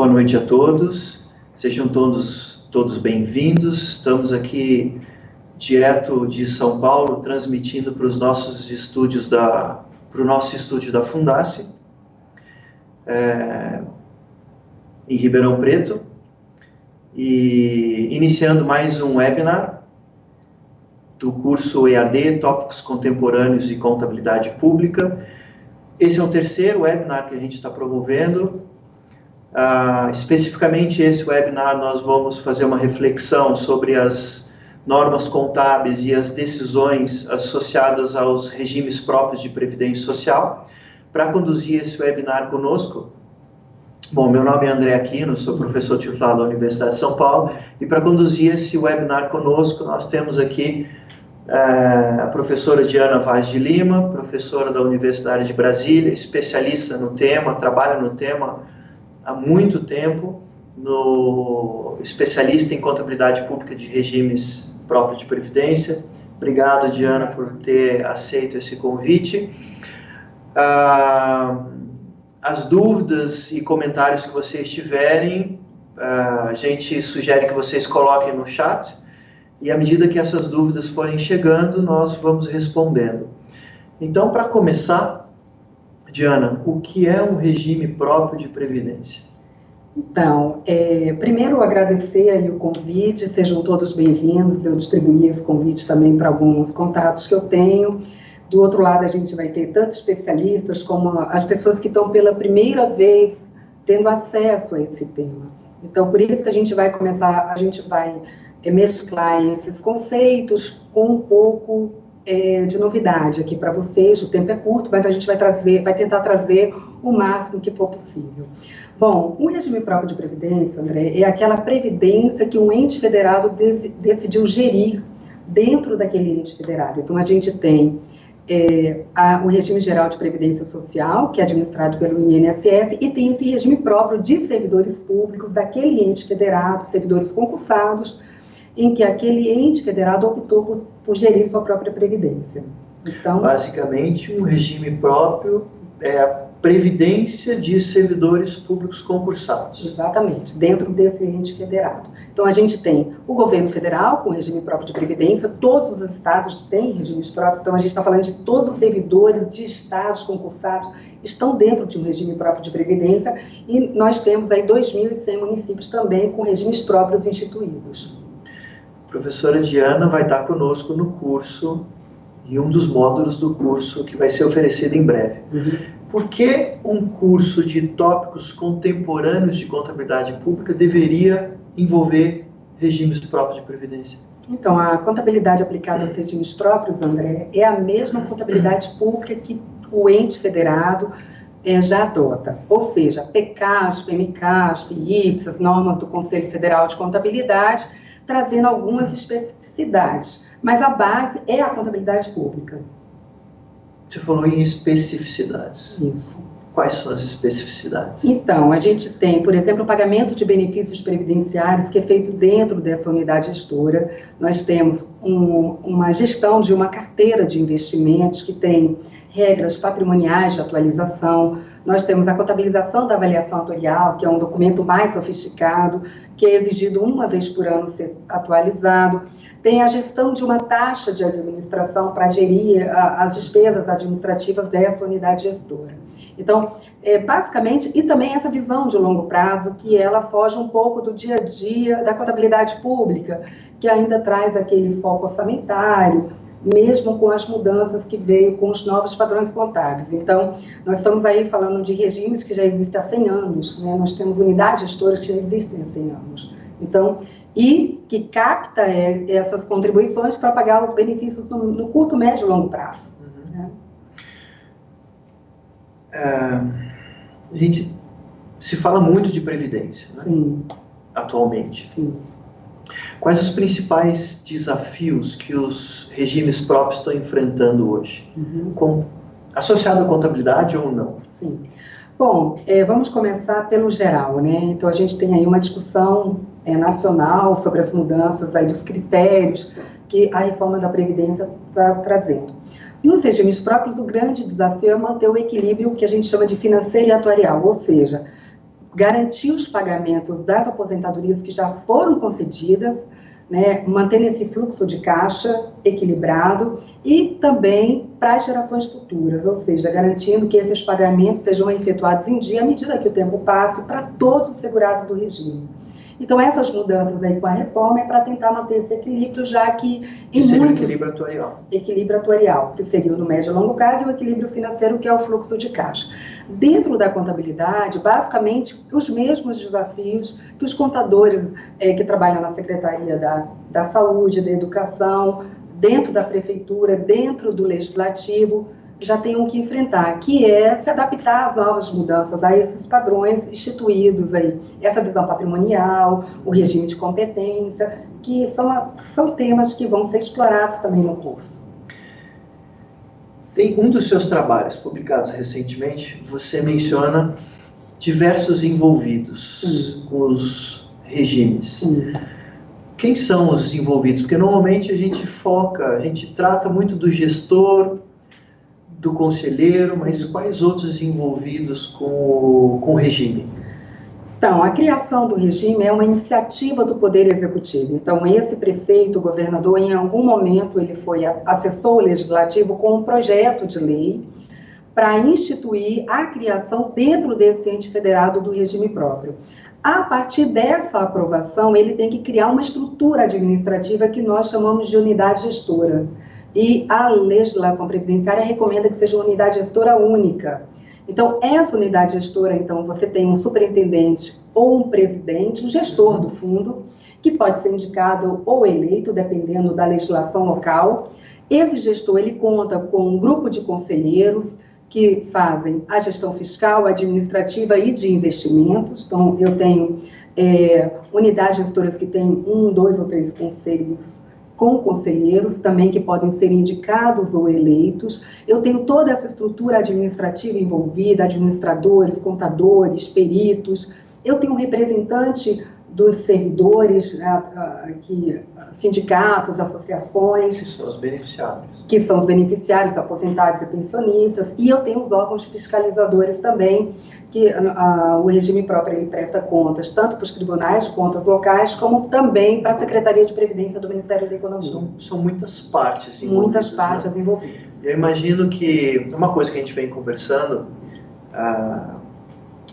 Boa noite a todos, sejam todos bem-vindos. Estamos aqui direto de São Paulo, transmitindo para os nossos estúdios para o nosso estúdio da Fundace, em Ribeirão Preto, e iniciando mais um webinar do curso EAD, Tópicos Contemporâneos e Contabilidade Pública. Esse é o terceiro webinar que a gente está promovendo. Especificamente esse webinar nós vamos fazer uma reflexão sobre as normas contábeis e as decisões associadas aos regimes próprios de previdência social. Para conduzir esse webinar conosco, bom, meu nome é André Aquino, sou professor titular da Universidade de São Paulo, e para conduzir esse webinar conosco nós temos aqui a professora Diana Vaz de Lima, professora da Universidade de Brasília, especialista no tema, trabalha no tema há muito tempo, especialista em contabilidade pública de regimes próprios de previdência. Obrigado, Diana, por ter aceito esse convite. As dúvidas e comentários que vocês tiverem, a gente sugere que vocês coloquem no chat, e à medida que essas dúvidas forem chegando, nós vamos respondendo. Então, para começar, Diana, o que é um regime próprio de previdência? Então, primeiro agradecer aí o convite, sejam todos bem-vindos. Eu distribuí esse convite também para alguns contatos que eu tenho. Do outro lado, a gente vai ter tanto especialistas como as pessoas que estão pela primeira vez tendo acesso a esse tema. Então, por isso que a gente vai mesclar esses conceitos com um pouco de novidade aqui para vocês. O tempo é curto, mas a gente vai tentar trazer o máximo que for possível. Bom, um regime próprio de previdência, André, é aquela previdência que um ente federado decidiu gerir dentro daquele ente federado. Então, a gente tem o regime geral de previdência social, que é administrado pelo INSS, e tem esse regime próprio de servidores públicos daquele ente federado, servidores concursados, em que aquele ente federado optou por gerir sua própria previdência. Então, basicamente, um regime próprio é a previdência de servidores públicos concursados. Exatamente, dentro desse ente federado. Então, a gente tem o governo federal com regime próprio de previdência, todos os estados têm regimes próprios, então a gente está falando de todos os servidores de estados concursados estão dentro de um regime próprio de previdência, e nós temos aí 2.100 municípios também com regimes próprios instituídos. A professora Diana vai estar conosco no curso, em um dos módulos do curso que vai ser oferecido em breve. Por que um curso de tópicos contemporâneos de contabilidade pública deveria envolver regimes próprios de previdência? Então, a contabilidade aplicada aos regimes próprios, André, é a mesma contabilidade pública que o ente federado já adota. Ou seja, PCASP, MCASP, IPSAS, normas do Conselho Federal de Contabilidade, trazendo algumas especificidades. Mas a base é a contabilidade pública. Você falou em especificidades. Isso. Quais são as especificidades? Então, a gente tem, por exemplo, o pagamento de benefícios previdenciários, que é feito dentro dessa unidade gestora. Nós temos uma gestão de uma carteira de investimentos que tem regras patrimoniais de atualização. Nós temos a contabilização da avaliação atuarial, que é um documento mais sofisticado, que é exigido uma vez por ano ser atualizado. Tem a gestão de uma taxa de administração para gerir as despesas administrativas dessa unidade gestora. Então, basicamente, e também essa visão de longo prazo, que ela foge um pouco do dia a dia da contabilidade pública, que ainda traz aquele foco orçamentário, mesmo com as mudanças que veio com os novos padrões contábeis. Então, nós estamos aí falando de regimes que já existem há 100 anos, né? Nós temos unidades gestoras que já existem há 100 anos. Então, e que capta essas contribuições para pagar os benefícios no curto, médio e longo prazo. Né? A gente se fala muito de previdência, né? Sim. Atualmente. Sim. Quais os principais desafios que os regimes próprios estão enfrentando hoje? Associado à contabilidade ou não? Sim. Bom, vamos começar pelo geral, né? Então, a gente tem aí uma discussão nacional sobre as mudanças aí dos critérios que a reforma da Previdência está trazendo. Nos regimes próprios, o grande desafio é manter o equilíbrio que a gente chama de financeiro e atuarial, ou seja, garantir os pagamentos das aposentadorias que já foram concedidas, né, mantendo esse fluxo de caixa equilibrado e também para as gerações futuras, ou seja, garantindo que esses pagamentos sejam efetuados em dia à medida que o tempo passe para todos os segurados do regime. Então, essas mudanças aí com a reforma é para tentar manter esse equilíbrio, já que em muitos... equilíbrio atuarial. Equilíbrio atuarial, que seria o do médio e longo prazo, e o equilíbrio financeiro, que é o fluxo de caixa. Dentro da contabilidade, basicamente, os mesmos desafios que os contadores que trabalham na Secretaria da Saúde, da Educação, dentro da Prefeitura, dentro do Legislativo, já tenham que enfrentar, que é se adaptar às novas mudanças, a esses padrões instituídos aí, essa visão patrimonial, o regime de competência, que são temas que vão ser explorados também no curso. Tem um dos seus trabalhos publicados recentemente, você menciona diversos envolvidos com os regimes. Sim. Quem são os envolvidos? Porque normalmente a gente trata muito do gestor, do conselheiro, mas quais outros envolvidos com o regime? Então, a criação do regime é uma iniciativa do Poder Executivo. Então, esse prefeito, governador, em algum momento, ele acessou o Legislativo com um projeto de lei para instituir a criação dentro desse ente federado do regime próprio. A partir dessa aprovação, ele tem que criar uma estrutura administrativa que nós chamamos de unidade gestora. E a legislação previdenciária recomenda que seja uma unidade gestora única. Então, essa unidade gestora, então, você tem um superintendente ou um presidente, um gestor do fundo, que pode ser indicado ou eleito, dependendo da legislação local. Esse gestor, ele conta com um grupo de conselheiros que fazem a gestão fiscal, administrativa e de investimentos. Então, eu tenho unidades gestoras que têm 1, 2 ou 3 conselhos, com conselheiros também que podem ser indicados ou eleitos. Eu tenho toda essa estrutura administrativa envolvida, administradores, contadores, peritos. Eu tenho um representante dos servidores, sindicatos, associações. Que são os beneficiários. Que são os beneficiários, aposentados e pensionistas. E eu tenho os órgãos fiscalizadores também, que o regime próprio ele presta contas, tanto para os tribunais de contas locais, como também para a Secretaria de Previdência do Ministério da Economia. São muitas partes envolvidas. Muitas partes envolvidas. Eu imagino que uma coisa que a gente vem conversando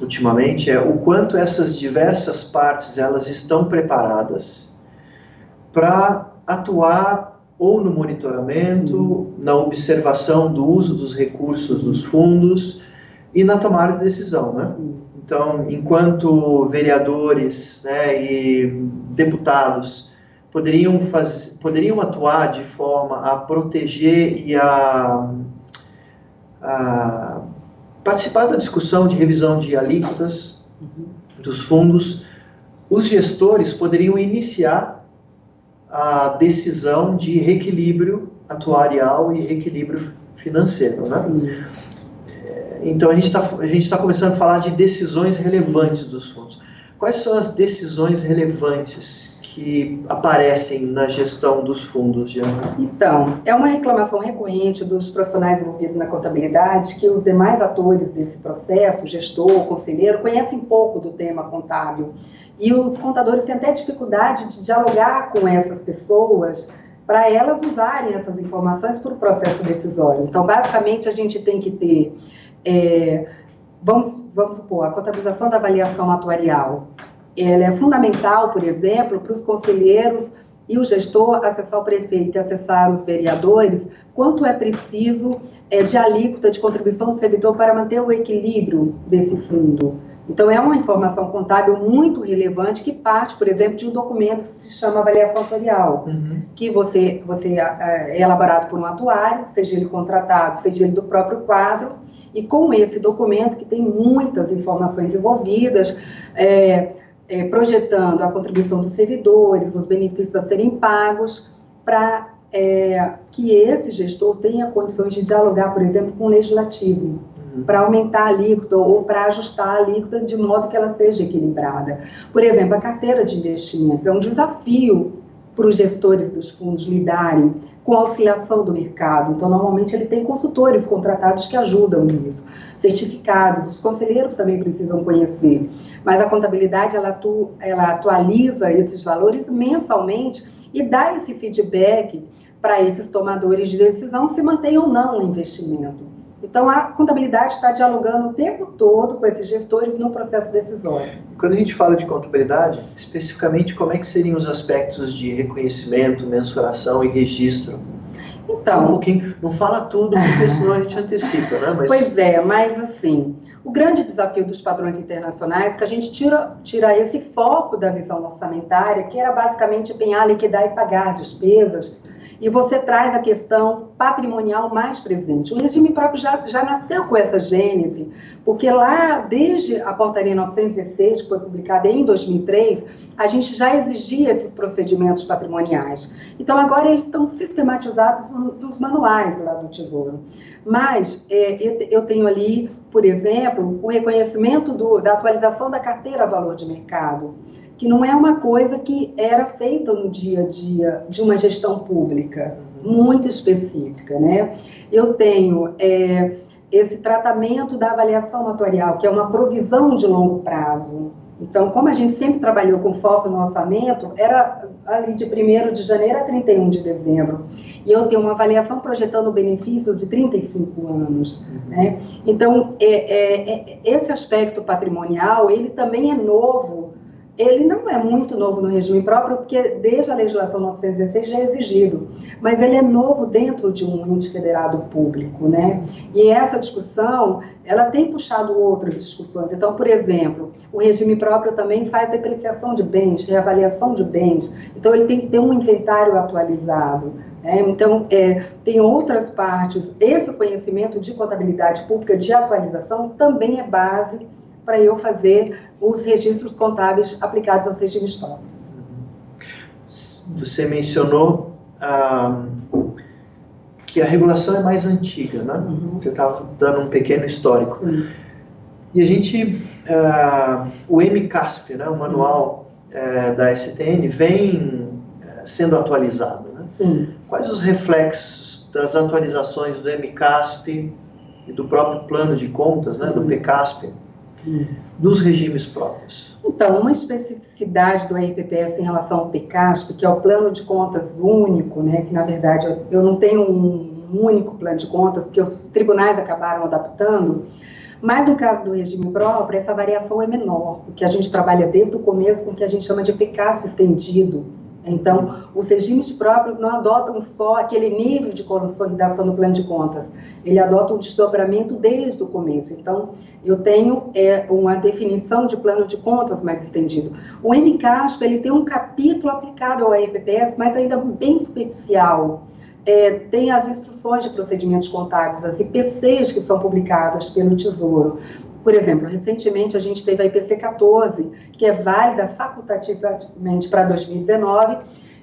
ultimamente é o quanto essas diversas partes elas estão preparadas para atuar ou no monitoramento, na observação do uso dos recursos dos fundos e na tomada de decisão, né? Então, enquanto vereadores, né, e deputados poderiam atuar de forma a proteger e a participar da discussão de revisão de alíquotas dos fundos, os gestores poderiam iniciar a decisão de reequilíbrio atuarial e reequilíbrio financeiro, né? Sim. Então, a gente tá começando a falar de decisões relevantes dos fundos. Quais são as decisões relevantes que aparecem na gestão dos fundos, Diana? Então, é uma reclamação recorrente dos profissionais envolvidos na contabilidade que os demais atores desse processo, gestor, conselheiro, conhecem pouco do tema contábil. E os contadores têm até dificuldade de dialogar com essas pessoas para elas usarem essas informações para o processo decisório. Então, basicamente, a gente tem que ter... vamos supor, a contabilização da avaliação atuarial. Ela é fundamental, por exemplo, para os conselheiros e o gestor acessar o prefeito e acessar os vereadores, quanto é preciso de alíquota de contribuição do servidor para manter o equilíbrio desse fundo. Então, é uma informação contábil muito relevante que parte, por exemplo, de um documento que se chama avaliação atuarial, que você é elaborado por um atuário, seja ele contratado, seja ele do próprio quadro, e com esse documento, que tem muitas informações envolvidas, projetando a contribuição dos servidores, os benefícios a serem pagos, para que esse gestor tenha condições de dialogar, por exemplo, com o legislativo, para aumentar a alíquota ou para ajustar a alíquota de modo que ela seja equilibrada. Por exemplo, a carteira de investimentos é um desafio para os gestores dos fundos lidarem com a oscilação do mercado. Então, normalmente, ele tem consultores contratados que ajudam nisso, certificados, os conselheiros também precisam conhecer, mas a contabilidade, ela atualiza esses valores mensalmente e dá esse feedback para esses tomadores de decisão se mantém ou não o investimento. Então, a contabilidade está dialogando o tempo todo com esses gestores no processo decisório. Quando a gente fala de contabilidade, especificamente, como é que seriam os aspectos de reconhecimento, mensuração e registro? Então, um pouquinho, não fala tudo, porque senão a gente antecipa, né? Pois é, mas assim, o grande desafio dos padrões internacionais é que a gente tira esse foco da visão orçamentária, que era basicamente empenhar, liquidar e pagar despesas, e você traz a questão patrimonial mais presente. O regime próprio já nasceu com essa gênese, porque lá, desde a portaria 916, que foi publicada em 2003, a gente já exigia esses procedimentos patrimoniais. Então, agora eles estão sistematizados nos manuais lá do Tesouro. Mas eu tenho ali, por exemplo, o reconhecimento da atualização da carteira valor de mercado, que não é uma coisa que era feita no dia a dia de uma gestão pública, muito específica, né? Eu tenho esse tratamento da avaliação atuarial, que é uma provisão de longo prazo. Então, como a gente sempre trabalhou com foco no orçamento, era ali de 1º de janeiro a 31 de dezembro. E eu tenho uma avaliação projetando benefícios de 35 anos. Né? Então, esse aspecto patrimonial, ele também é novo. Ele não é muito novo no regime próprio, porque desde a legislação 916 já é exigido, mas ele é novo dentro de um ente federado público, né? E essa discussão, ela tem puxado outras discussões. Então, por exemplo, o regime próprio também faz depreciação de bens, reavaliação de bens, então ele tem que ter um inventário atualizado. Então, tem outras partes. Esse conhecimento de contabilidade pública, de atualização, também é base para eu fazer os registros contábeis aplicados aos regimes próprios. Você mencionou que a regulação é mais antiga, né? Você estava dando um pequeno histórico. Sim. E a gente, o MCASP, né, o manual da STN, vem sendo atualizado, né? Sim. Quais os reflexos das atualizações do MCASP e do próprio plano de contas, né, do PCASP, dos regimes próprios? Então, uma especificidade do RPPS em relação ao PCASP, que é o plano de contas único, né, que na verdade eu não tenho um único plano de contas, porque os tribunais acabaram adaptando, mas no caso do regime próprio, essa variação é menor, porque a gente trabalha desde o começo com o que a gente chama de PCASP estendido. Então, os regimes próprios não adotam só aquele nível de consolidação do plano de contas, ele adota um desdobramento desde o começo. Então, eu tenho uma definição de plano de contas mais estendido. O MCASP, ele tem um capítulo aplicado ao RPPS, mas ainda bem superficial. Tem as instruções de procedimentos contábeis, as IPCs que são publicadas pelo Tesouro. Por exemplo, recentemente a gente teve a IPC 14, que é válida facultativamente para 2019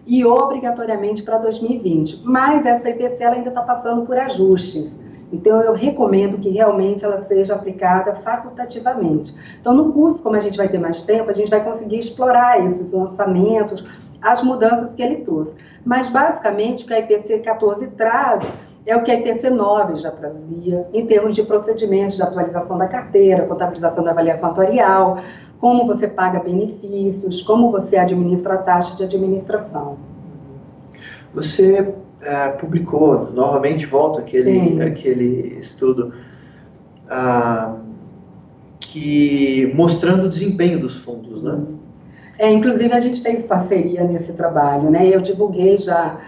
e obrigatoriamente para 2020. Mas essa IPC ela ainda está passando por ajustes. Então, eu recomendo que realmente ela seja aplicada facultativamente. Então, no curso, como a gente vai ter mais tempo, a gente vai conseguir explorar esses lançamentos, as mudanças que ele trouxe. Mas, basicamente, o que a IPC 14 traz é o que a IPC 9 já trazia, em termos de procedimentos de atualização da carteira, contabilização da avaliação atuarial, como você paga benefícios, como você administra a taxa de administração. Você publicou, novamente volta aquele estudo, que mostrando o desempenho dos fundos, né? Inclusive, a gente fez parceria nesse trabalho, né? Eu divulguei já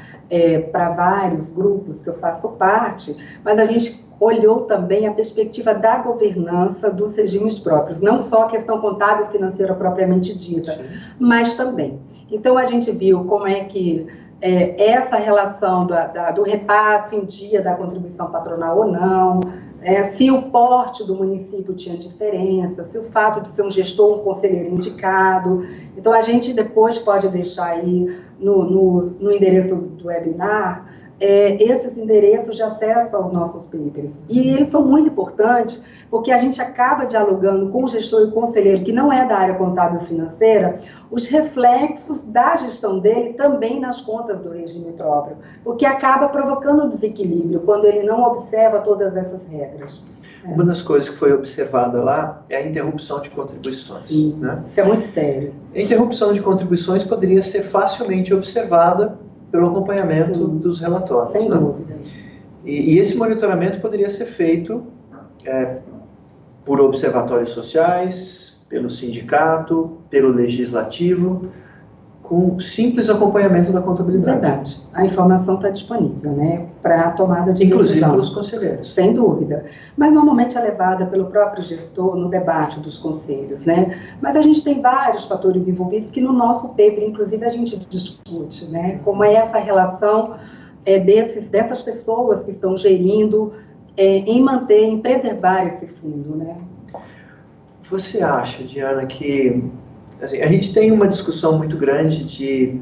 para vários grupos que eu faço parte, mas a gente olhou também a perspectiva da governança dos regimes próprios, não só a questão contábil e financeira propriamente dita, sim, mas também. Então, a gente viu como é que essa relação do repasse em dia da contribuição patronal ou não, se o porte do município tinha diferença, se o fato de ser um gestor, um conselheiro indicado. Então, a gente depois pode deixar aí no endereço do webinar esses endereços de acesso aos nossos papers. E eles são muito importantes, porque a gente acaba dialogando com o gestor e o conselheiro, que não é da área contábil financeira, os reflexos da gestão dele também nas contas do regime próprio, porque acaba provocando desequilíbrio quando ele não observa todas essas regras. Uma das coisas que foi observada lá é a interrupção de contribuições. Sim, né? Isso é muito sério. A interrupção de contribuições poderia ser facilmente observada pelo acompanhamento dos relatórios. Sem né? dúvida. E esse monitoramento poderia ser feito por observatórios sociais, pelo sindicato, pelo legislativo, com simples acompanhamento da contabilidade. Verdade. A informação está disponível, né, para a tomada de Inclusive decisão. pelos conselheiros. Sem dúvida. Mas normalmente é levada pelo próprio gestor no debate dos conselhos, né? Mas a gente tem vários fatores envolvidos que no nosso paper, inclusive, a gente discute, né? Como é essa relação dessas pessoas que estão gerindo em manter, em preservar esse fundo, né? Você acha, Diana, que assim, a gente tem uma discussão muito grande de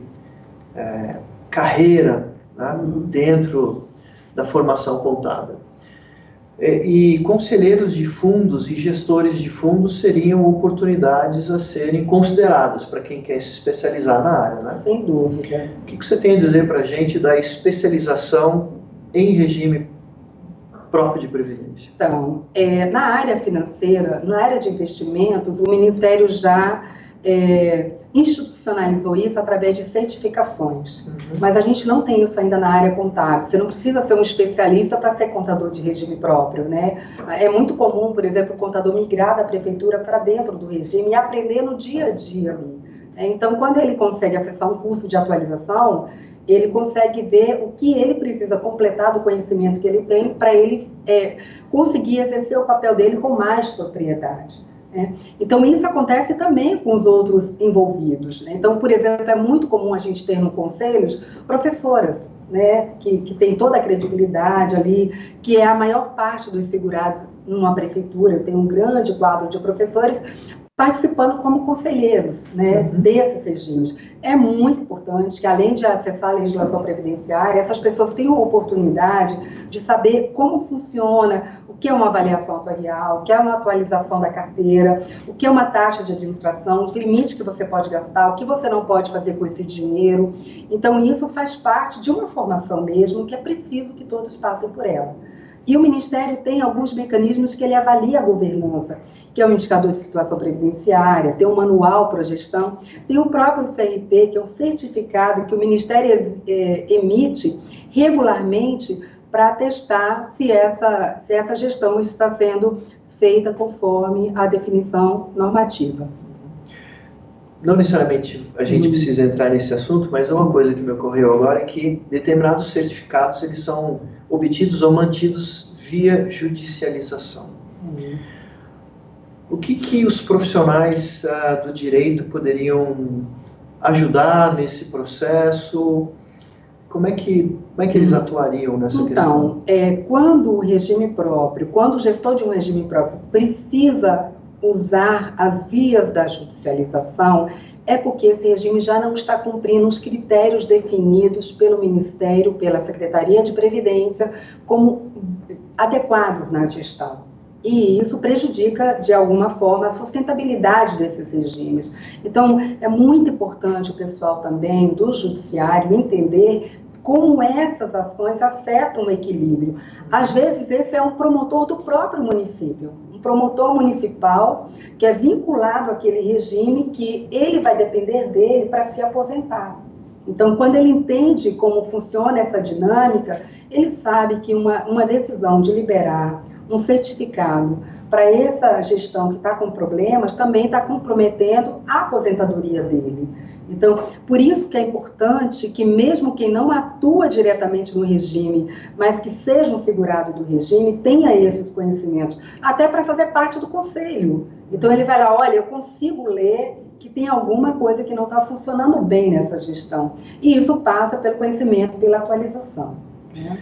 carreira, né, dentro da formação contábil. E conselheiros de fundos e gestores de fundos seriam oportunidades a serem consideradas para quem quer se especializar na área, né? Sem dúvida. O que você tem a dizer para a gente da especialização em regime próprio de previdência? Então, na área financeira, na área de investimentos, o Ministério já institucionalizou isso através de certificações. Mas a gente não tem isso ainda na área contábil. Você não precisa ser um especialista para ser contador de regime próprio, né? É muito comum, por exemplo, o contador migrar da prefeitura para dentro do regime e aprender no dia a dia ali. Então, quando ele consegue acessar um curso de atualização, ele consegue ver o que ele precisa completar do conhecimento que ele tem para ele conseguir exercer o papel dele com mais propriedade. Então, isso acontece também com os outros envolvidos. Né? Então, por exemplo, é muito comum a gente ter no conselhos professoras, né, que tem toda a credibilidade ali, que é a maior parte dos segurados numa prefeitura. Tem um grande quadro de professores participando como conselheiros, né, desses regimes. É muito importante que, além de acessar a legislação previdenciária, essas pessoas tenham a oportunidade de saber como funciona, o que é uma avaliação atuarial, o que é uma atualização da carteira, o que é uma taxa de administração, os limites que você pode gastar, o que você não pode fazer com esse dinheiro. Então, isso faz parte de uma formação mesmo, que é preciso que todos passem por ela. E o Ministério tem alguns mecanismos que ele avalia a governança, que é o indicador de situação previdenciária, tem um manual para gestão, tem o próprio CRP, que é um certificado que o Ministério emite regularmente para atestar se essa gestão está sendo feita conforme a definição normativa. Não necessariamente a gente precisa entrar nesse assunto, mas uma coisa que me ocorreu agora é que determinados certificados eles são obtidos ou mantidos via judicialização. O que os profissionais do direito poderiam ajudar nesse processo? Como é que eles atuariam nessa questão? Então, quando o regime próprio, quando o gestor de um regime próprio precisa usar as vias da judicialização, é porque esse regime já não está cumprindo os critérios definidos pelo Ministério, pela Secretaria de Previdência, como adequados na gestão. E isso prejudica, de alguma forma, a sustentabilidade desses regimes. Então, é muito importante o pessoal também do judiciário entender como essas ações afetam o equilíbrio. Às vezes, esse é um promotor do próprio município, um promotor municipal que é vinculado àquele regime que ele vai depender dele para se aposentar. Então, quando ele entende como funciona essa dinâmica, ele sabe que uma decisão de liberar um certificado para essa gestão que está com problemas também está comprometendo a aposentadoria dele. Então, por isso que é importante que mesmo quem não atua diretamente no regime, mas que seja um segurado do regime, tenha esses conhecimentos, até para fazer parte do conselho. Então, ele vai lá, olha, eu consigo ler que tem alguma coisa que não está funcionando bem nessa gestão. E isso passa pelo conhecimento, pela atualização. Né?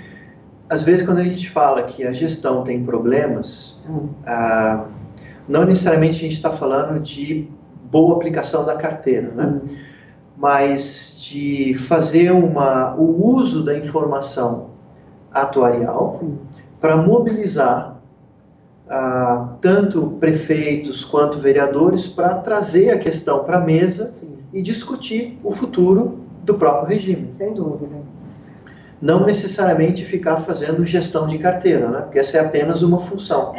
Às vezes, quando a gente fala que a gestão tem problemas, não necessariamente a gente está falando de boa aplicação da carteira, né? mas de fazer o uso da informação atuarial para mobilizar tanto prefeitos quanto vereadores para trazer a questão para a mesa e discutir o futuro do próprio regime. Sem dúvida. Não necessariamente ficar fazendo gestão de carteira, né? Porque essa é apenas uma função.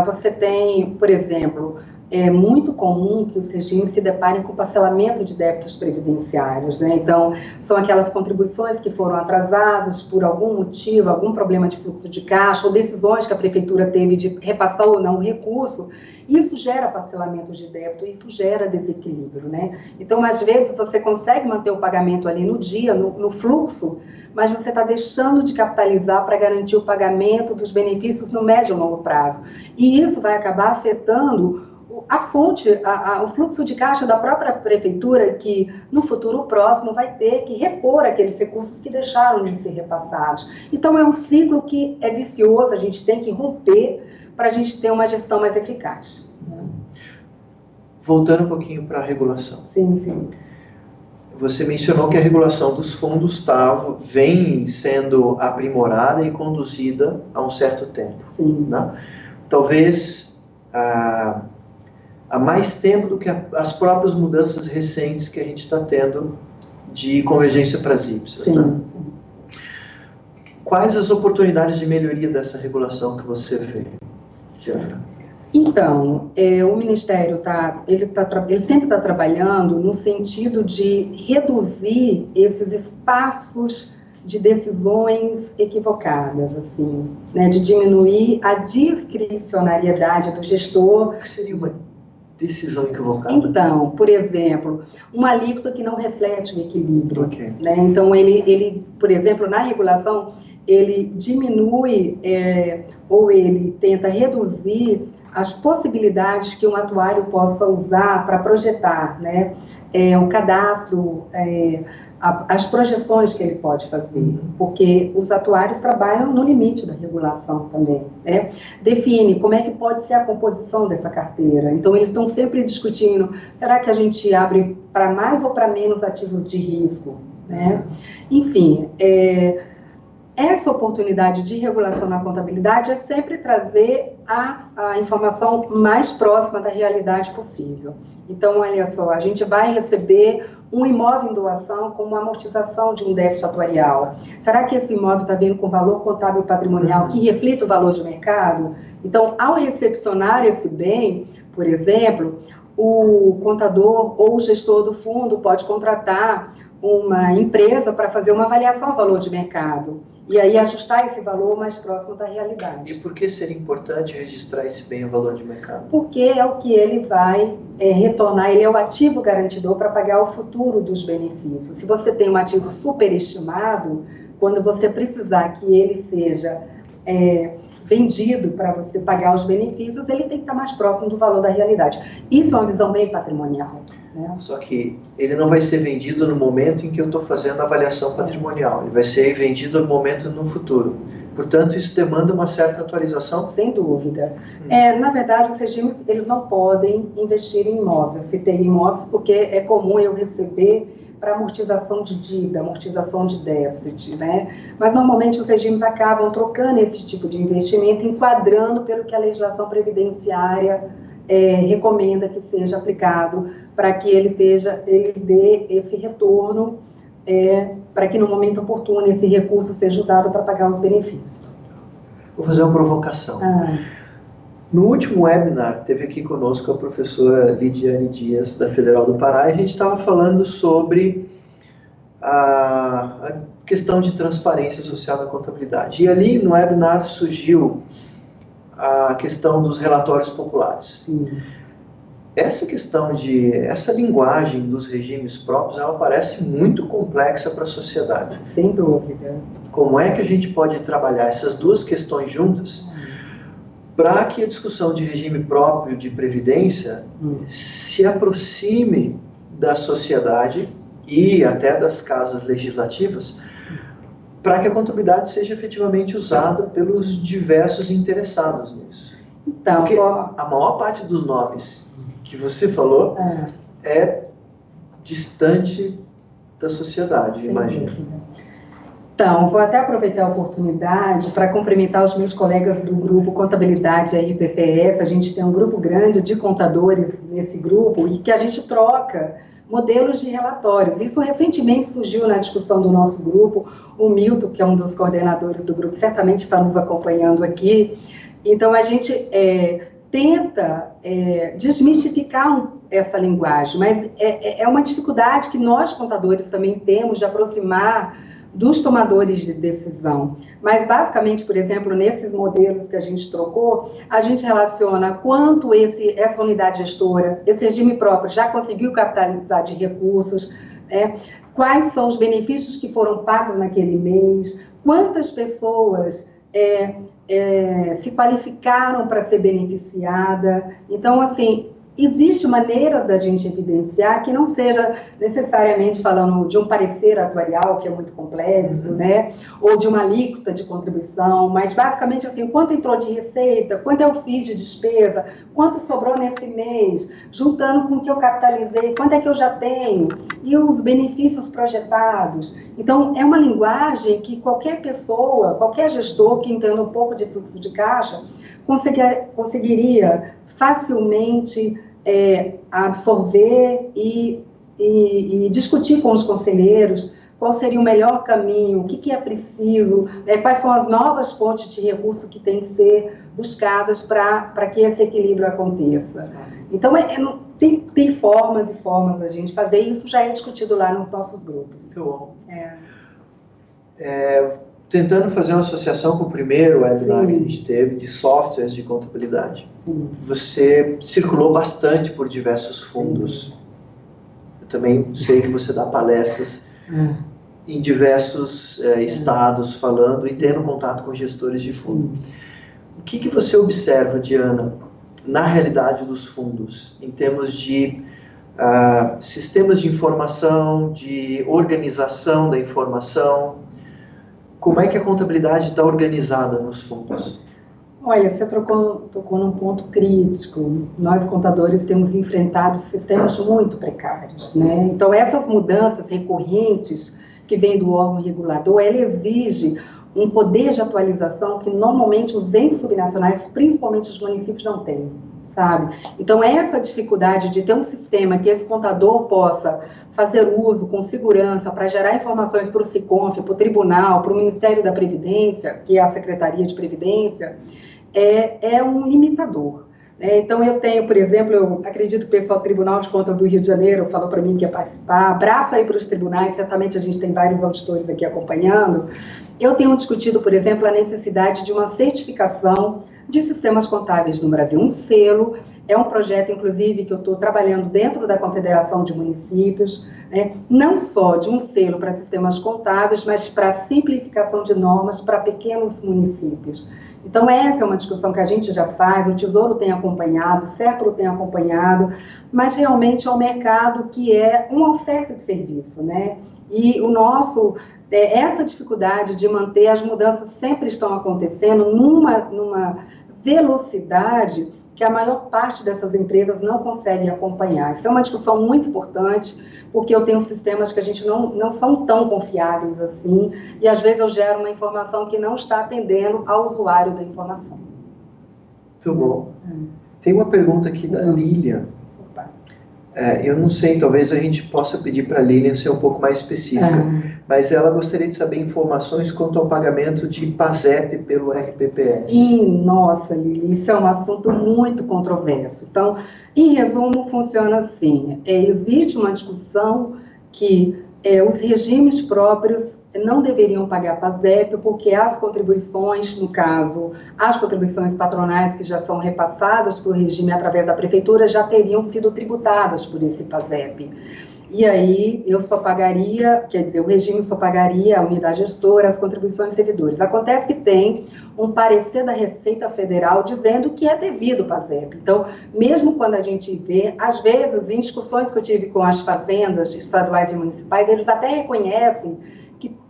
Você tem, por exemplo, é muito comum que os regimes se deparem com parcelamento de débitos previdenciários, né? Então, são aquelas contribuições que foram atrasadas por algum motivo, algum problema de fluxo de caixa, ou decisões que a prefeitura teve de repassar ou não o recurso. Isso gera parcelamento de débito, isso gera desequilíbrio, né? Então, às vezes, você consegue manter o pagamento ali no dia, no fluxo, mas você está deixando de capitalizar para garantir o pagamento dos benefícios no médio e longo prazo. E isso vai acabar afetando a fonte, o fluxo de caixa da própria prefeitura, que no futuro próximo vai ter que repor aqueles recursos que deixaram de ser repassados. Então é um ciclo que é vicioso, a gente tem que romper para a gente ter uma gestão mais eficaz. Voltando um pouquinho para a regulação. Sim. Você mencionou que a regulação dos fundos vem sendo aprimorada e conduzida há um certo tempo. Sim. Né? Talvez há mais tempo do que as próprias mudanças recentes que a gente está tendo de convergência para as IPSAs. Sim, né? sim. Quais as oportunidades de melhoria dessa regulação que você vê, Tiana? Então, o Ministério ele sempre está trabalhando no sentido de reduzir esses espaços de decisões equivocadas, assim, né, de diminuir a discricionariedade do gestor. O que seria uma decisão equivocada? Então, por exemplo, uma alíquota que não reflete o equilíbrio. Okay. Né? Então, ele, por exemplo, na regulação, ele diminui ou ele tenta reduzir as possibilidades que um atuário possa usar para projetar, né? O cadastro, as projeções que ele pode fazer, porque os atuários trabalham no limite da regulação também, né? Define como é que pode ser a composição dessa carteira. Então, eles estão sempre discutindo, será que a gente abre para mais ou para menos ativos de risco, né? Enfim, essa oportunidade de regulação na contabilidade é sempre trazer a informação mais próxima da realidade possível. Então, olha só, a gente vai receber um imóvel em doação com uma amortização de um déficit atuarial. Será que esse imóvel está vindo com valor contábil patrimonial que reflita o valor de mercado? Então, ao recepcionar esse bem, por exemplo, o contador ou o gestor do fundo pode contratar uma empresa para fazer uma avaliação ao valor de mercado e aí ajustar esse valor mais próximo da realidade. E por que seria importante registrar esse bem ao valor de mercado? Porque é o que ele vai retornar, ele é o ativo garantidor para pagar o futuro dos benefícios. Se você tem um ativo superestimado, quando você precisar que ele seja vendido para você pagar os benefícios, ele tem que estar mais próximo do valor da realidade. Isso é uma visão bem patrimonial. Né? Só que ele não vai ser vendido no momento em que eu estou fazendo a avaliação patrimonial, ele vai ser vendido no momento no futuro. Portanto, isso demanda uma certa atualização? Sem dúvida. Na verdade, os regimes eles não podem investir em imóveis. Eu citei imóveis porque é comum eu receber para amortização de dívida, amortização de déficit, né? Mas normalmente os regimes acabam trocando esse tipo de investimento, enquadrando pelo que a legislação previdenciária recomenda que seja aplicado para que ele dê esse retorno, para que no momento oportuno esse recurso seja usado para pagar os benefícios. Vou fazer uma provocação. No último webinar, teve aqui conosco a professora Lidiane Dias, da Federal do Pará, e a gente estava falando sobre a questão de transparência social na contabilidade. E ali no webinar surgiu a questão dos relatórios populares. Sim. Essa linguagem dos regimes próprios, ela parece muito complexa para a sociedade. Sem dúvida. Como é que a gente pode trabalhar essas duas questões juntas para que a discussão de regime próprio de previdência se aproxime da sociedade e até das casas legislativas, para que a contabilidade seja efetivamente usada pelos diversos interessados nisso? Então, porque a maior parte dos nomes que você falou é distante da sociedade, imagino. Então, vou até aproveitar a oportunidade para cumprimentar os meus colegas do grupo Contabilidade RPPS. A gente tem um grupo grande de contadores nesse grupo e que a gente troca modelos de relatórios. Isso recentemente surgiu na discussão do nosso grupo. O Milton, que é um dos coordenadores do grupo, certamente está nos acompanhando aqui. Então, a gente tenta desmistificar essa linguagem, mas é uma dificuldade que nós, contadores, também temos de aproximar dos tomadores de decisão. Mas, basicamente, por exemplo, nesses modelos que a gente trocou, a gente relaciona quanto essa unidade gestora, esse regime próprio, já conseguiu capitalizar de recursos, quais são os benefícios que foram pagos naquele mês, quantas pessoas se qualificaram para ser beneficiada. Então, assim, existe maneiras da gente evidenciar que não seja necessariamente falando de um parecer atuarial, que é muito complexo, né? Ou de uma alíquota de contribuição, mas basicamente assim, quanto entrou de receita, quanto eu fiz de despesa, quanto sobrou nesse mês, juntando com o que eu capitalizei, quanto é que eu já tenho, e os benefícios projetados. Então, é uma linguagem que qualquer pessoa, qualquer gestor que entenda um pouco de fluxo de caixa, conseguiria facilmente absorver e discutir com os conselheiros qual seria o melhor caminho, o que é preciso, quais são as novas fontes de recurso que têm que ser buscadas para que esse equilíbrio aconteça. Então, tem formas e formas da gente fazer, e isso já é discutido lá nos nossos grupos. Muito bom. Tentando fazer uma associação com o primeiro webinar que a gente teve de softwares de contabilidade. Sim. Você circulou bastante por diversos fundos. Eu também sei que você dá palestras em diversos estados falando e tendo contato com gestores de fundo. O que você observa, Diana, na realidade dos fundos, em termos de sistemas de informação, de organização da informação? Como é que a contabilidade está organizada nos fundos? Olha, você tocou num ponto crítico. Nós, contadores, temos enfrentado sistemas muito precários, né? Então, essas mudanças recorrentes que vêm do órgão regulador, ela exige um poder de atualização que, normalmente, os entes subnacionais, principalmente os municípios, não têm, sabe? Então, essa dificuldade de ter um sistema que esse contador possa fazer uso com segurança para gerar informações para o SICONF, para o Tribunal, para o Ministério da Previdência, que é a Secretaria de Previdência, é um limitador. Então, eu tenho, por exemplo, eu acredito que o pessoal do Tribunal de Contas do Rio de Janeiro falou para mim que ia participar, abraço aí para os tribunais, certamente a gente tem vários auditores aqui acompanhando. Eu tenho discutido, por exemplo, a necessidade de uma certificação de sistemas contábeis no Brasil, um selo. É um projeto, inclusive, que eu estou trabalhando dentro da Confederação de Municípios, não só de um selo para sistemas contábeis, mas para simplificação de normas para pequenos municípios. Então, essa é uma discussão que a gente já faz, o Tesouro tem acompanhado, o Serpro tem acompanhado, mas realmente é um mercado que é uma oferta de serviço, né? E o nosso, essa dificuldade de manter as mudanças sempre estão acontecendo numa velocidade que a maior parte dessas empresas não consegue acompanhar. Isso é uma discussão muito importante, porque eu tenho sistemas que a gente não são tão confiáveis assim, e às vezes eu gero uma informação que não está atendendo ao usuário da informação. Muito bom. Tem uma pergunta aqui da Lilian. Eu não sei, talvez a gente possa pedir para a Lilian ser um pouco mais específica, mas ela gostaria de saber informações quanto ao pagamento de PASEP pelo RPPS. Nossa, Lili, isso é um assunto muito controverso. Então, em resumo, funciona assim. Existe uma discussão que os regimes próprios não deveriam pagar PASEP, porque as contribuições, no caso, as contribuições patronais que já são repassadas para o regime através da prefeitura já teriam sido tributadas por esse PASEP. E aí eu só pagaria, quer dizer, o regime só pagaria a unidade gestora, as contribuições de servidores. Acontece que tem um parecer da Receita Federal dizendo que é devido o PASEP. Então, mesmo quando a gente vê, às vezes, em discussões que eu tive com as fazendas estaduais e municipais, eles até reconhecem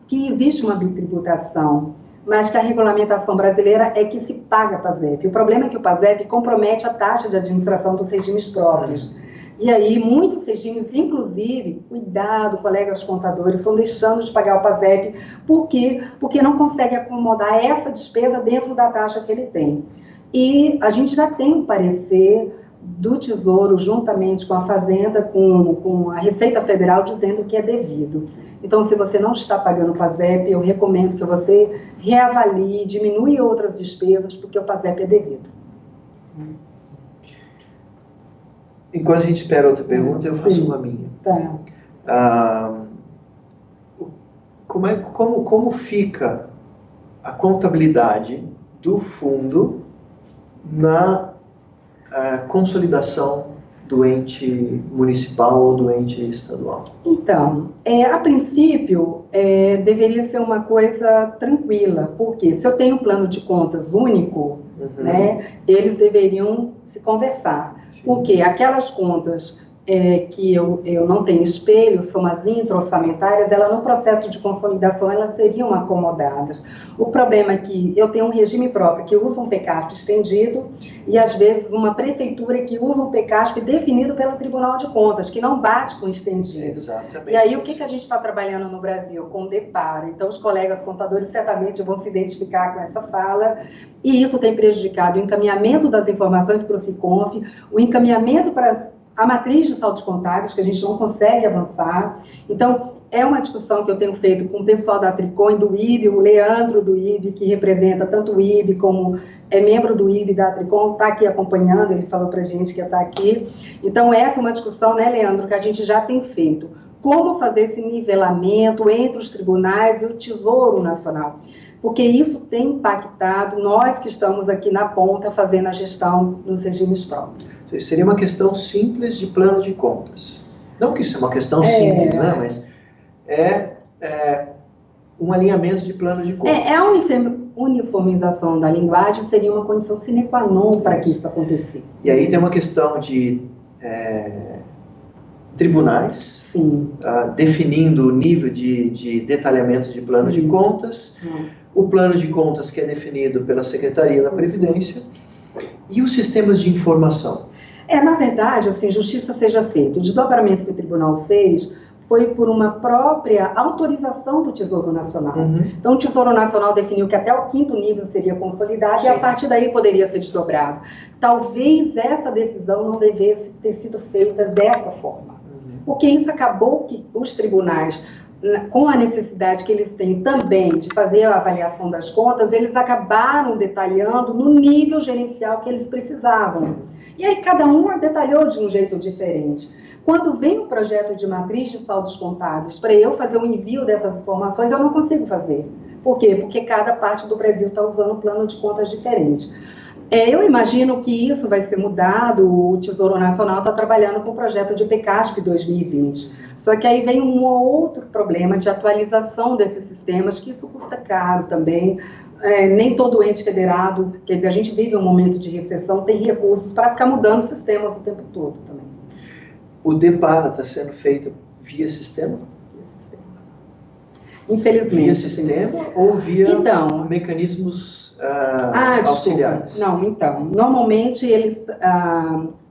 que existe uma bitributação, mas que a regulamentação brasileira é que se paga PASEP. O problema é que o PASEP compromete a taxa de administração dos regimes próprios. E aí, muitos regimes, inclusive, cuidado, colegas contadores, estão deixando de pagar o PASEP. Por quê? Porque não consegue acomodar essa despesa dentro da taxa que ele tem. E a gente já tem um parecer do Tesouro, juntamente com a Fazenda, com a Receita Federal, dizendo que é devido. Então, se você não está pagando o PASEP, eu recomendo que você reavalie, diminui outras despesas, porque o PASEP é devido. Enquanto a gente espera outra pergunta, eu faço uma minha. Tá. Como fica a contabilidade do fundo na consolidação do ente municipal ou do ente estadual? Então, a princípio, deveria ser uma coisa tranquila, porque se eu tenho um plano de contas único, né, eles deveriam se conversar. Sim. Porque aquelas contas que eu não tenho espelho, são as intra-orçamentárias, elas no processo de consolidação elas seriam acomodadas. O problema é que eu tenho um regime próprio que usa um PCASP estendido e às vezes uma prefeitura que usa um PCASP definido pelo Tribunal de Contas, que não bate com o estendido. Exatamente. E aí o que a gente está trabalhando no Brasil? Com o DEPAR. Então os colegas contadores certamente vão se identificar com essa fala, e isso tem prejudicado o encaminhamento das informações para o SICONF, o encaminhamento para a matriz de saldos contábeis, que a gente não consegue avançar. Então, é uma discussão que eu tenho feito com o pessoal da Tricom e do IB, o Leandro do IB, que representa tanto o IB como é membro do IB da Tricom, está aqui acompanhando, ele falou para a gente que ia estar aqui. Então, essa é uma discussão, né, Leandro, que a gente já tem feito. Como fazer esse nivelamento entre os tribunais e o Tesouro Nacional? Porque isso tem impactado nós que estamos aqui na ponta fazendo a gestão dos regimes próprios. Seria uma questão simples de plano de contas. Não que isso é uma questão simples, né? Mas um alinhamento de plano de contas. A uniformização da linguagem seria uma condição sine qua non para que isso acontecesse. E aí tem uma questão de tribunais, definindo o nível de detalhamento de plano de contas, o plano de contas que é definido pela Secretaria da Previdência e os sistemas de informação. Na verdade, assim, justiça seja feita. O desdobramento que o tribunal fez foi por uma própria autorização do Tesouro Nacional. Então, o Tesouro Nacional definiu que até o 5º nível seria consolidado. Sim. E a partir daí poderia ser desdobrado. Talvez essa decisão não devesse ter sido feita dessa forma. Porque isso acabou que os tribunais, com a necessidade que eles têm também de fazer a avaliação das contas, eles acabaram detalhando no nível gerencial que eles precisavam. E aí cada um detalhou de um jeito diferente. Quando vem um projeto de matriz de saldos contábeis para eu fazer o envio dessas informações, eu não consigo fazer. Por quê? Porque cada parte do Brasil está usando um plano de contas diferente. Eu imagino que isso vai ser mudado, o Tesouro Nacional está trabalhando com o projeto de PCASP 2020. Só que aí vem um outro problema de atualização desses sistemas, que isso custa caro também. Nem todo ente federado, quer dizer, a gente vive um momento de recessão, tem recursos para ficar mudando sistemas o tempo todo também. O DEPAR está sendo feito via sistema? Infelizmente. Via sistema ou via mecanismos auxiliares? Não, então, normalmente eles,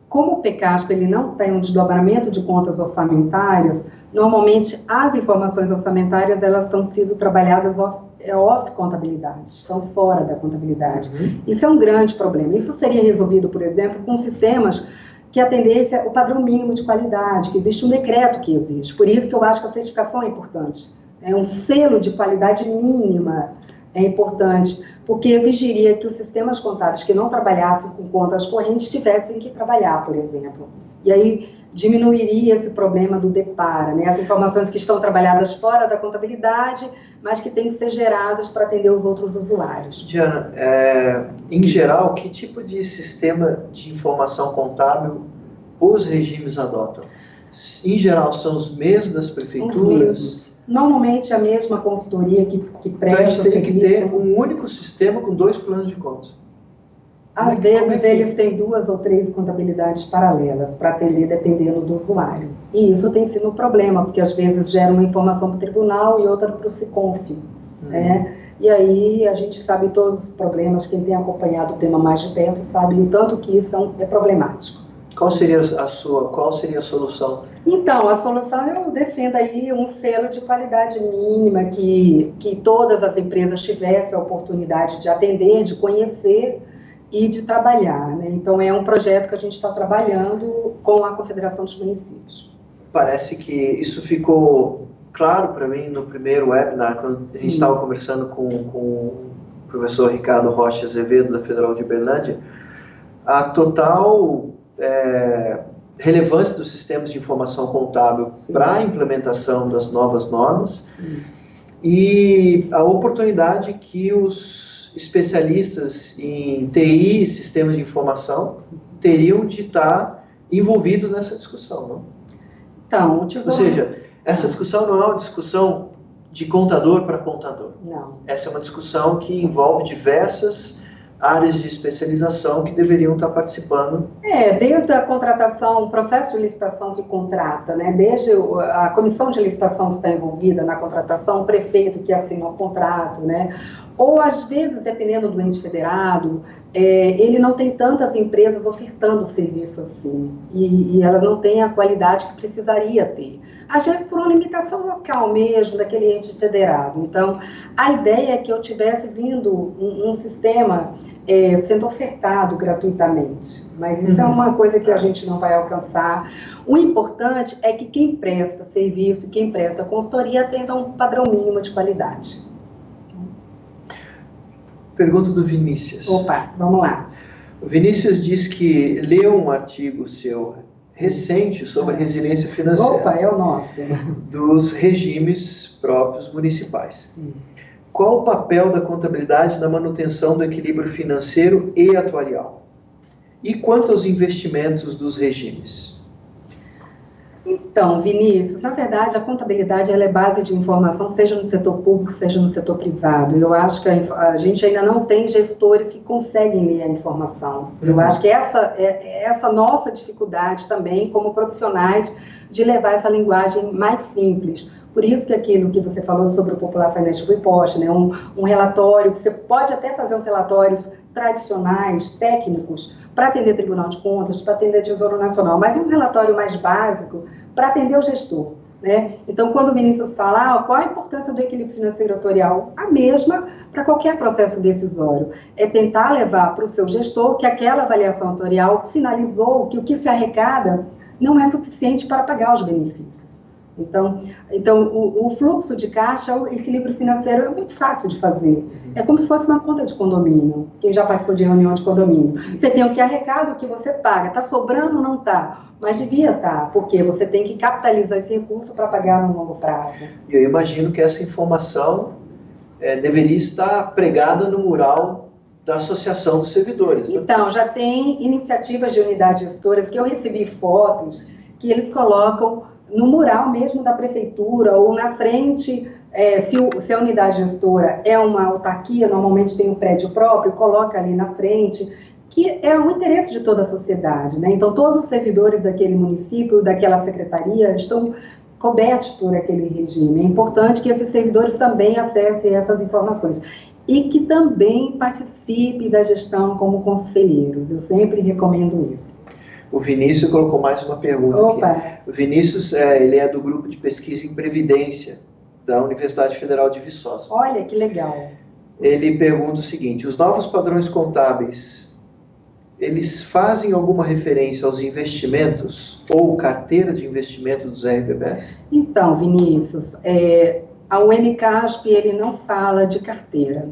como o PCASP ele não tem um desdobramento de contas orçamentárias, normalmente as informações orçamentárias elas estão sendo trabalhadas off contabilidade, estão fora da contabilidade. Isso é um grande problema. Isso seria resolvido, por exemplo, com sistemas que atendessem o padrão mínimo de qualidade, que existe um decreto que exige. Por isso que eu acho que a certificação é importante. Um selo de qualidade mínima é importante, porque exigiria que os sistemas contábeis que não trabalhassem com contas correntes tivessem que trabalhar, por exemplo. E aí diminuiria esse problema do DEPAR, né? As informações que estão trabalhadas fora da contabilidade, mas que têm que ser geradas para atender os outros usuários. Diana, em geral, que tipo de sistema de informação contábil os regimes adotam? Em geral, são os mesmos das prefeituras? Os mesmos. Normalmente a mesma consultoria que presta. Então a gente teria que ter um único sistema com 2 planos de contas. Às vezes eles têm 2 ou 3 contabilidades paralelas para atender dependendo do usuário. E isso tem sido um problema, porque às vezes gera uma informação para o tribunal e outra para o SICONF. Né? E aí a gente sabe todos os problemas, quem tem acompanhado o tema mais de perto sabe o tanto que isso é problemático. Qual seria qual seria a solução? Então, a solução eu defendo aí um selo de qualidade mínima, que todas as empresas tivessem a oportunidade de atender, de conhecer e de trabalhar, né? Então, é um projeto que a gente está trabalhando com a Confederação dos Municípios. Parece que isso ficou claro para mim no primeiro webinar, quando a gente estava conversando com o professor Ricardo Rocha Azevedo, da Federal de Uberlândia, a total relevância dos sistemas de informação contábil para a implementação das novas normas e a oportunidade que os especialistas em TI e sistemas de informação teriam de estar envolvidos nessa discussão, não? Então, ou seja, essa discussão não é uma discussão de contador para contador. Não. Essa é uma discussão que envolve diversas áreas de especialização que deveriam estar participando. Desde a contratação, o processo de licitação que contrata, né? Desde a comissão de licitação que está envolvida na contratação, o prefeito que assina o contrato, né? Ou, às vezes, dependendo do ente federado, ele não tem tantas empresas ofertando serviço assim, e ela não tem a qualidade que precisaria ter. Às vezes, por uma limitação local mesmo, daquele ente federado. Então, a ideia é que eu tivesse vindo um sistema sendo ofertado gratuitamente, mas isso é uma coisa que a gente não vai alcançar. O importante é que quem presta serviço, quem presta consultoria, atenda um padrão mínimo de qualidade. Pergunta do Vinícius. Opa, vamos lá. O Vinícius diz que leu um artigo seu recente sobre resiliência financeira. Opa, é o nosso. Dos regimes próprios municipais. Qual o papel da contabilidade na manutenção do equilíbrio financeiro e atuarial? E quanto aos investimentos dos regimes? Então, Vinícius, na verdade, a contabilidade ela é base de informação, seja no setor público, seja no setor privado. Eu acho que a gente ainda não tem gestores que conseguem ler a informação. Eu acho que essa é essa nossa dificuldade também, como profissionais, de levar essa linguagem mais simples. Por isso que aquilo que você falou sobre o Popular Financial Report, né, um relatório, você pode até fazer os relatórios tradicionais, técnicos, para atender Tribunal de Contas, para atender Tesouro Nacional, mas um relatório mais básico para atender o gestor, né? Então, quando o Vinícius fala, qual a importância do equilíbrio financeiro atuarial? A mesma para qualquer processo decisório. É tentar levar para o seu gestor que aquela avaliação atuarial sinalizou que o que se arrecada não é suficiente para pagar os benefícios. Então o fluxo de caixa, o equilíbrio financeiro é muito fácil de fazer. É como se fosse uma conta de condomínio. Quem já participou de reunião de condomínio. Você tem o que arrecada, o que você paga. Está sobrando? Não está. Mas devia estar, porque você tem que capitalizar esse recurso para pagar no longo prazo. E eu imagino que essa informação deveria estar pregada no mural da Associação dos Servidores. Né? Então, já tem iniciativas de unidades gestoras que eu recebi fotos que eles colocam no mural mesmo da prefeitura ou na frente, se a unidade gestora é uma autarquia, normalmente tem um prédio próprio, coloca ali na frente, que é o interesse de toda a sociedade, né? Então, todos os servidores daquele município, daquela secretaria, estão cobertos por aquele regime. É importante que esses servidores também acessem essas informações e que também participe da gestão como conselheiros. Eu sempre recomendo isso. O Vinícius colocou mais uma pergunta aqui. O Vinícius, ele é do grupo de pesquisa em Previdência da Universidade Federal de Viçosa. Olha, que legal. Ele pergunta o seguinte: os novos padrões contábeis, eles fazem alguma referência aos investimentos ou carteira de investimento dos RPPs? Então, Vinícius, o MCASP, ele não fala de carteira.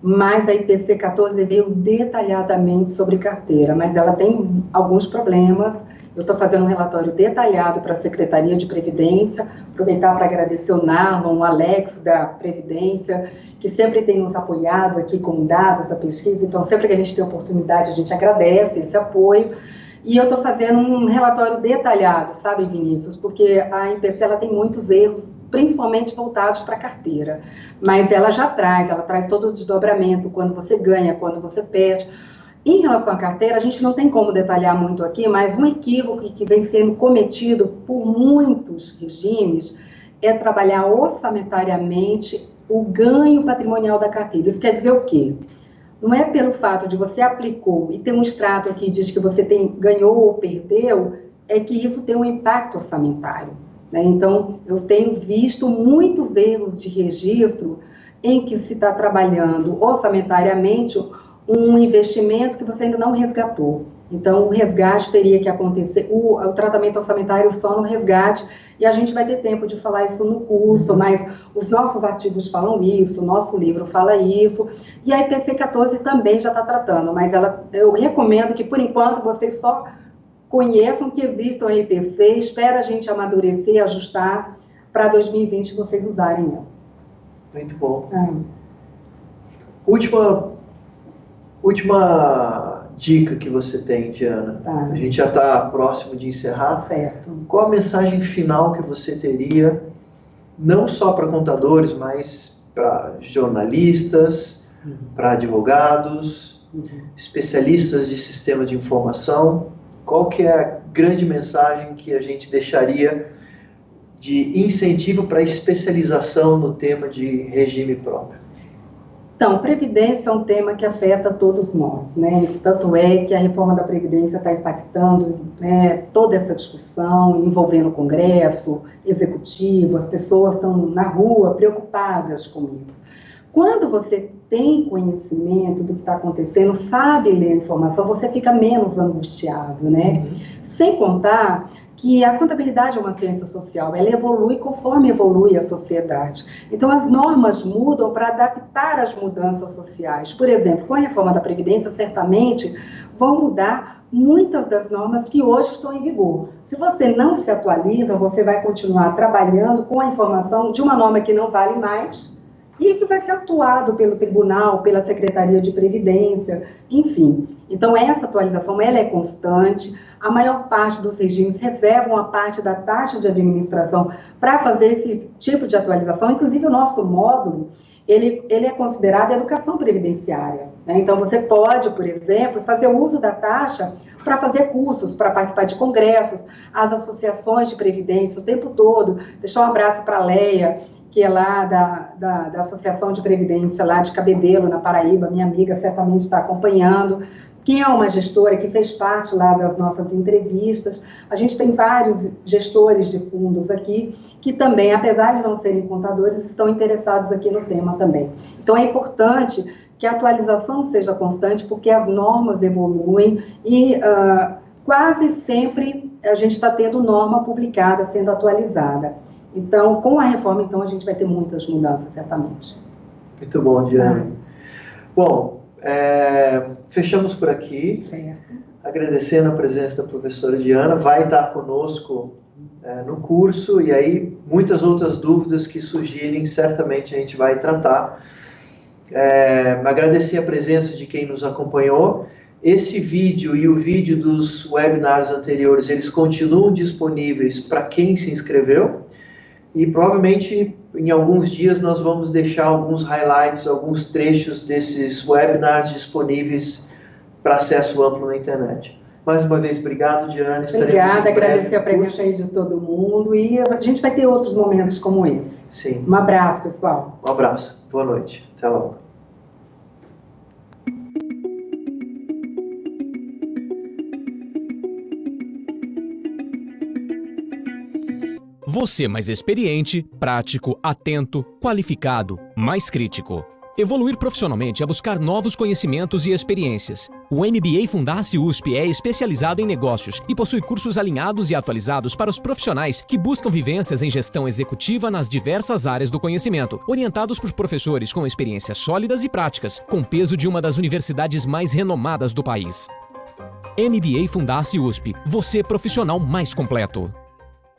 Mas a IPC 14 veio detalhadamente sobre carteira, mas ela tem alguns problemas. Eu estou fazendo um relatório detalhado para a Secretaria de Previdência, aproveitar para agradecer o Narlon, o Alex da Previdência, que sempre tem nos apoiado aqui com dados da pesquisa, então sempre que a gente tem oportunidade, a gente agradece esse apoio. E eu estou fazendo um relatório detalhado, sabe, Vinícius? Porque a IPC ela tem muitos erros, principalmente voltados para a carteira. Mas ela traz todo o desdobramento, quando você ganha, quando você perde. Em relação à carteira, a gente não tem como detalhar muito aqui, mas um equívoco que vem sendo cometido por muitos regimes é trabalhar orçamentariamente o ganho patrimonial da carteira. Isso quer dizer o quê? não é pelo fato de você aplicou e tem um extrato aqui que diz que você ganhou ou perdeu, é que isso tem um impacto orçamentário, né? Então, eu tenho visto muitos erros de registro em que se está trabalhando orçamentariamente um investimento que você ainda não resgatou. Então, o resgate teria que acontecer, o tratamento orçamentário só no resgate, e a gente vai ter tempo de falar isso no curso, mas os nossos artigos falam isso, o nosso livro fala isso, e a IPC 14 também já está tratando, mas eu recomendo que, por enquanto, vocês só conheçam que existe a IPC, espera a gente amadurecer, ajustar, para 2020 vocês usarem ela. Muito bom. Última dica que você tem, Diana. A gente já está próximo de encerrar. Certo. Qual a mensagem final que você teria, não só para contadores, mas para jornalistas, para advogados, especialistas de sistema de informação? Qual que é a grande mensagem que a gente deixaria de incentivo para especialização no tema de regime próprio? Então, Previdência é um tema que afeta todos nós, né? Tanto é que a reforma da Previdência está impactando, né, toda essa discussão, envolvendo o Congresso, Executivo, as pessoas estão na rua preocupadas com isso. Quando você tem conhecimento do que está acontecendo, sabe ler a informação, você fica menos angustiado, né? Sem contar que a contabilidade é uma ciência social, ela evolui conforme evolui a sociedade. Então, as normas mudam para adaptar as mudanças sociais. Por exemplo, com a reforma da Previdência, certamente vão mudar muitas das normas que hoje estão em vigor. Se você não se atualiza, você vai continuar trabalhando com a informação de uma norma que não vale mais e que vai ser atuado pelo tribunal, pela Secretaria de Previdência, enfim. Então, essa atualização, ela é constante. A maior parte dos regimes reservam a parte da taxa de administração para fazer esse tipo de atualização. Inclusive, o nosso módulo, ele é considerado educação previdenciária, né? Então, você pode, por exemplo, fazer uso da taxa para fazer cursos, para participar de congressos, as associações de previdência o tempo todo. Deixar um abraço para a Leia, que é lá da Associação de Previdência, lá de Cabedelo, na Paraíba, minha amiga certamente está acompanhando, que é uma gestora que fez parte lá das nossas entrevistas. A gente tem vários gestores de fundos aqui, que também, apesar de não serem contadores, estão interessados aqui no tema também. Então, é importante que a atualização seja constante, porque as normas evoluem e quase sempre a gente está tendo norma publicada, sendo atualizada. Então, com a reforma, então, a gente vai ter muitas mudanças, certamente. Muito bom, Diana. Bom, fechamos por aqui. Certo. Agradecendo a presença da professora Diana, vai estar conosco no curso, e aí muitas outras dúvidas que surgirem, certamente a gente vai tratar. Agradecer a presença de quem nos acompanhou. Esse vídeo e o vídeo dos webinars anteriores, eles continuam disponíveis para quem se inscreveu. E provavelmente em alguns dias nós vamos deixar alguns highlights, alguns trechos desses webinars disponíveis para acesso amplo na internet. Mais uma vez, obrigado, Diana. Obrigada, agradecer a presença aí de todo mundo e a gente vai ter outros momentos como esse. Sim. Um abraço, pessoal. Um abraço. Boa noite. Até logo. Você mais experiente, prático, atento, qualificado, mais crítico. Evoluir profissionalmente é buscar novos conhecimentos e experiências. O MBA Fundace USP é especializado em negócios e possui cursos alinhados e atualizados para os profissionais que buscam vivências em gestão executiva nas diversas áreas do conhecimento, orientados por professores com experiências sólidas e práticas, com peso de uma das universidades mais renomadas do país. MBA Fundace USP, você profissional mais completo.